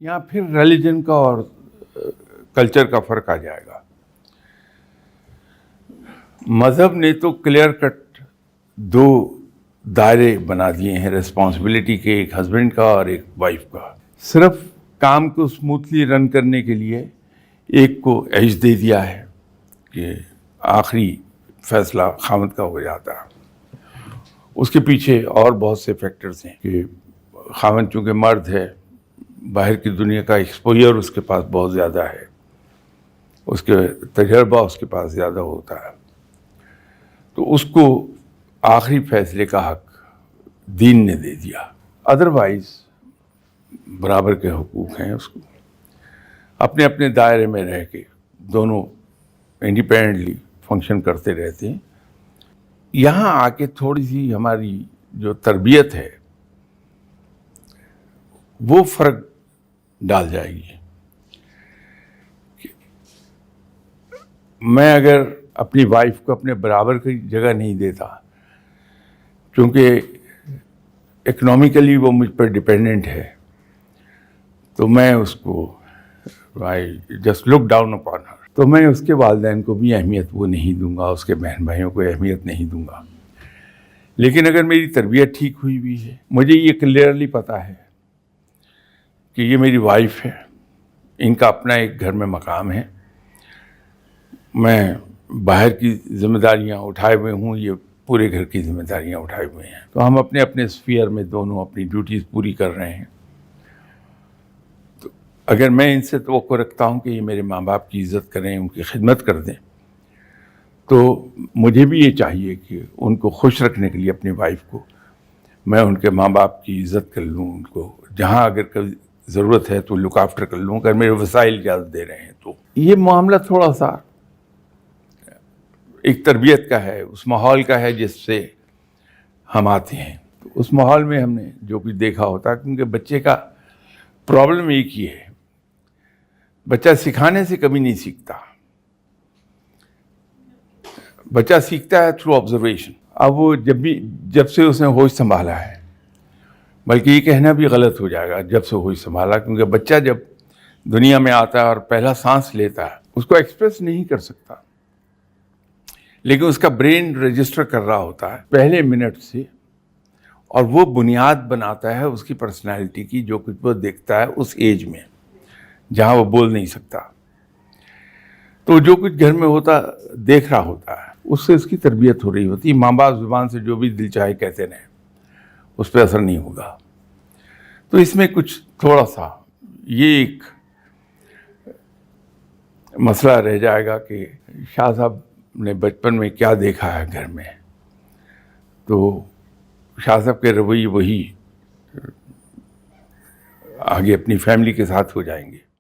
یہاں پھر ریلیجن کا اور کلچر کا فرق آ جائے گا. مذہب نے تو کلیئر کٹ دو دائرے بنا دیے ہیں رسپانسبلٹی کے، ایک ہسبینڈ کا اور ایک وائف کا. صرف کام کو اسموتھلی رن کرنے کے لیے ایک کو ایج دے دیا ہے کہ آخری فیصلہ خاوند کا ہو جاتا ہے. اس کے پیچھے اور بہت سے فیکٹرز ہیں کہ خاوند چونکہ مرد ہے، باہر کی دنیا کا ایکسپوجر اس کے پاس بہت زیادہ ہے، اس کے تجربہ اس کے پاس زیادہ ہوتا ہے، تو اس کو آخری فیصلے کا حق دین نے دے دیا. ادروائز برابر کے حقوق ہیں اس کو، اپنے اپنے دائرے میں رہ کے دونوں انڈیپینڈنٹلی فنکشن کرتے رہتے ہیں. یہاں آ کے تھوڑی سی ہماری جو تربیت ہے وہ فرق ڈال جائے گی. میں اگر اپنی وائف کو اپنے برابر کی جگہ نہیں دیتا، کیونکہ اکنامکلی وہ مجھ پر ڈپینڈنٹ ہے، تو میں اس کو I just look down upon her, تو میں اس کے والدین کو بھی اہمیت وہ نہیں دوں گا، اس کے بہن بھائیوں کو اہمیت نہیں دوں گا. لیکن اگر میری تربیت ٹھیک ہوئی بھی ہے، مجھے یہ کلیئرلی پتہ ہے کہ یہ میری وائف ہے، ان کا اپنا ایک گھر میں مقام ہے، میں باہر کی ذمہ داریاں اٹھائے ہوئے ہوں، یہ پورے گھر کی ذمہ داریاں اٹھائے ہوئے ہیں، تو ہم اپنے اپنے اسفیئر میں دونوں اپنی ڈیوٹیز پوری کر رہے ہیں. تو اگر میں ان سے توقع رکھتا ہوں کہ یہ میرے ماں باپ کی عزت کریں، ان کی خدمت کر دیں، تو مجھے بھی یہ چاہیے کہ ان کو خوش رکھنے کے لیے اپنی وائف کو میں ان کے ماں باپ کی عزت کر لوں، ان کو جہاں اگر کبھی ضرورت ہے تو لک آفٹر کر لوں، اگر میرے وسائل اجازت دے رہے ہیں تو. یہ معاملہ تھوڑا سا ایک تربیت کا ہے، اس ماحول کا ہے جس سے ہم آتے ہیں. تو اس ماحول میں ہم نے جو کچھ دیکھا ہوتا ہے، کیونکہ بچے کا پرابلم ایک ہی ہے، بچہ سکھانے سے کبھی نہیں سیکھتا، بچہ سیکھتا ہے تھرو آبزرویشن. اب وہ جب سے اس نے ہوش سنبھالا ہے، بلکہ یہ کہنا بھی غلط ہو جائے گا جب سے ہوش سنبھالا، کیونکہ بچہ جب دنیا میں آتا ہے اور پہلا سانس لیتا ہے اس کو ایکسپریس نہیں کر سکتا، لیکن اس کا برین رجسٹر کر رہا ہوتا ہے پہلے منٹ سے، اور وہ بنیاد بناتا ہے اس کی پرسنالٹی کی، جو کچھ وہ دیکھتا ہے اس ایج میں جہاں وہ بول نہیں سکتا. تو جو کچھ گھر میں ہوتا دیکھ رہا ہوتا ہے، اس سے اس کی تربیت ہو رہی ہوتی ہے. ماں باپ زبان سے جو بھی دل چاہے کہتے رہیں، اس پہ اثر نہیں ہوگا. تو اس میں کچھ تھوڑا سا یہ ایک مسئلہ رہ جائے گا کہ شاہ صاحب نے بچپن میں کیا دیکھا ہے گھر میں، تو شاہ صاحب کے رویے وہی آگے اپنی فیملی کے ساتھ ہو جائیں گے.